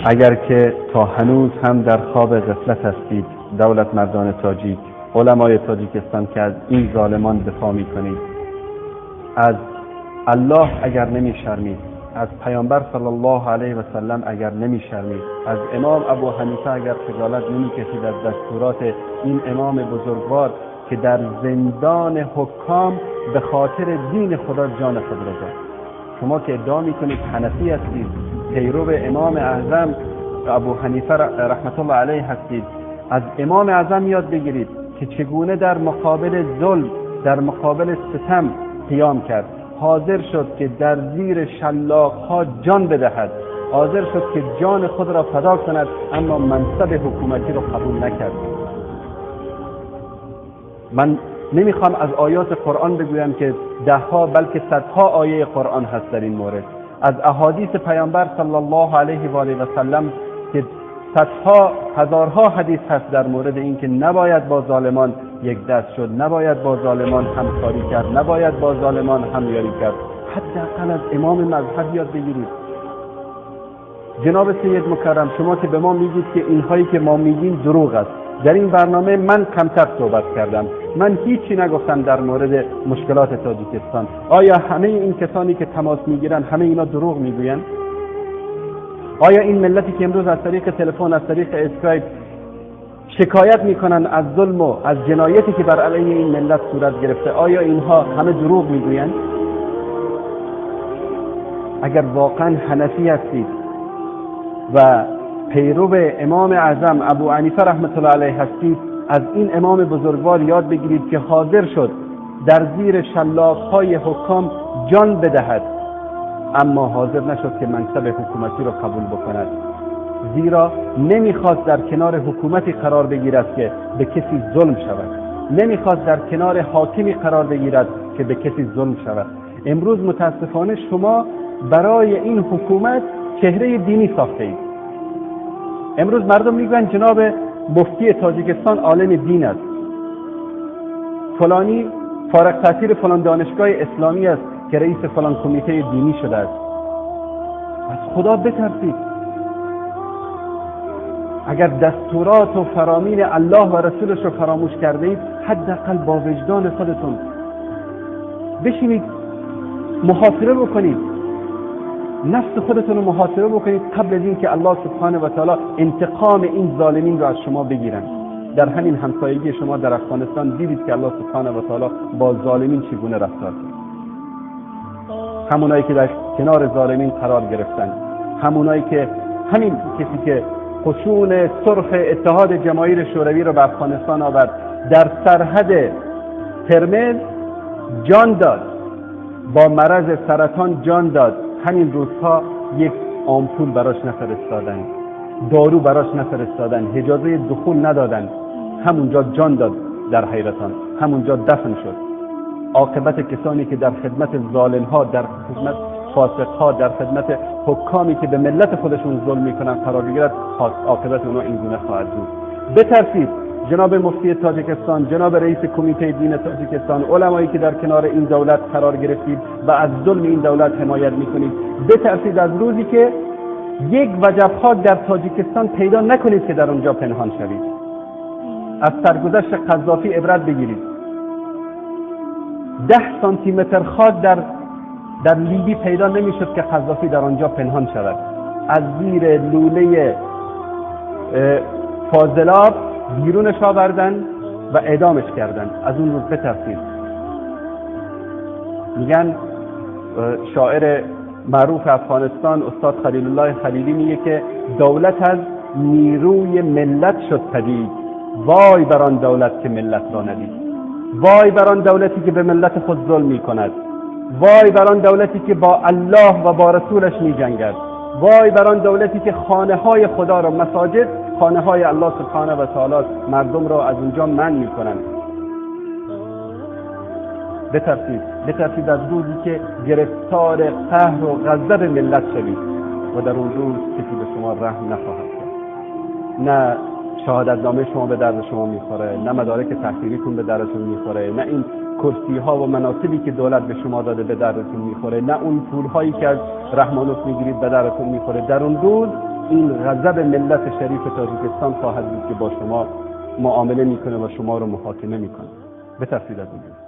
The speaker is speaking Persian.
اگر که تا هنوز هم در خواب غفلت هستید دولت مردان تاجیک، علمای تاجیکستان که از این ظالمان دفاع میکنید، از الله اگر نمیشرمید، از پیامبر صلی الله علیه و سلم اگر نمیشرمید، از امام ابو حنیفه اگر خجالت نمیکشید از دستورات این امام بزرگوار که در زندان حکام به خاطر دین خدا جان خود را داد. شما که ادعا میکنید حنفی هستید، پیرو امام اعظم ابو حنیفه رحمت الله علیه هستید، از امام اعظم یاد بگیرید که چگونه در مقابل ظلم، در مقابل ستم قیام کرد، حاضر شد که در زیر شلاق‌ها جان بدهد، حاضر شد که جان خود را فدا کند، اما منصب حکومتی را قبول نکرد. من نمیخوام از آیات قرآن بگویم که دهها بلکه صدها آیه قرآن هست در این مورد، از احادیث پیامبر صلی الله علیه و آله و سلم که صدها هزارها حدیث هست در مورد این که نباید با ظالمان یک دست شد، نباید با ظالمان همکاری کرد، نباید با ظالمان همیاری کرد. حداقل از امام مذهب یاد بگیرید. جناب سید مکرم، شما که به ما میگید که اینهایی که ما میگیم دروغ است، در این برنامه من کمتر صحبت کردم، من هیچی نگفتم در مورد مشکلات تاجیکستان. آیا همه این کسانی که تماس میگیرن همه اینا دروغ میگوین؟ آیا این ملتی که امروز از طریق تلفن، از طریق اسکایپ شکایت میکنن از ظلم و از جنایتی که بر علیه این ملت صورت گرفته، آیا اینها همه دروغ میگوین؟ اگر واقعا حنفی هستید و پیرو امام اعظم ابو حنیفه رحمت الله علیه هستید، از این امام بزرگوار یاد بگیرید که حاضر شد در زیر شلاق‌های حکام جان بدهد، اما حاضر نشد که منصب حکومتی را قبول بکند، زیرا نمیخواست در کنار حکومتی قرار بگیرد که به کسی ظلم شود، نمیخواست در کنار حاکمی قرار بگیرد که به کسی ظلم شود. امروز متاسفانه شما برای این حکومت چهره دینی ساخته اید. امروز مردم میگن جناب مفتی تاجیکستان عالم دین است، فلانی فارغ التحصیل فلان دانشگاه اسلامی است که رئیس فلان کمیته دینی شده است. از خدا بترسید. اگر دستورات و فرامین الله و رسولش رو فراموش کرده اید، حداقل با وجدان خودتون بشینید محاسبه بکنید، نفس خودتون رو محاسبه بکنید قبل از این که الله سبحانه و تعالی انتقام این ظالمین را از شما بگیرن. در همین همسایگی شما در افغانستان دیدید که الله سبحانه و تعالی با ظالمین چگونه رفتار کرد. همونایی که در کنار ظالمین قرار گرفتن، همونایی که همین کسی که قشون سرخ اتحاد جماهیر شوروی را به افغانستان آورد، در سرحد ترمز جان داد، با مرض سرطان جان داد، همین روزها یک آمپول براش نفرستادن، دارو براش نفرستادن، اجازه دخول ندادن، همونجا جان داد در حیرتان، همونجا دفن شد. عاقبت کسانی که در خدمت ظالم‌ها، در خدمت فاسق‌ها، در خدمت حکامی که به ملت خودشون ظلم میکنن قرار بگیرد، عاقبت اونها این گونه خواهد بود. بترسید جناب مفتی تاجیکستان، جناب رئیس کمیته دین تاجیکستان، علمایی که در کنار این دولت قرار گرفتید و از ظلم این دولت حمایت میکنید، بترسید از روزی که یک وجب خاک در تاجیکستان پیدا نکنید که در اونجا پنهان شوید. از سرگذشت قذافی عبرت بگیرید. 10 سانتی متر خاک در لیبی پیدا نمیشد که قذافی در آنجا پنهان شود. از زیر لوله فاضلاب بیرونش آوردن و اعدامش کردن. از اون روز بترسید. میگن شاعر معروف افغانستان استاد خلیل الله خلیلی میگه که دولت از نیروی ملت شد پدید، وای بر آن دولت که ملت را ندید. وای بر آن دولتی که به ملت خود ظلم میکند، وای بر آن دولتی که با الله و با رسولش میجنگد، وای بر آن دولتی که خانه های خدا را، مساجد خانه های الله سبحانه و تعالی، مردم را از اونجا منع میکنند. بترسید از روزی که گرفتار قهر و غضب ملت شوید و در اون روز کسی به شما رحم نخواهد کرد. نه شهادتنامه شما به درد شما میخوره، نه مدارک تحصیلیتون به دردتون میخوره، نه این کرسی ها و مناصبی که دولت به شما داده به دردتون میخوره، نه اون پول هایی که از رحمانوت میگیرید به دردتون میخوره. در اون روز این غضب ملت شریف تاجیکستان خواهد بود که با شما معامله میکنه و شما رو محاکمه میکنه. بترسید از این.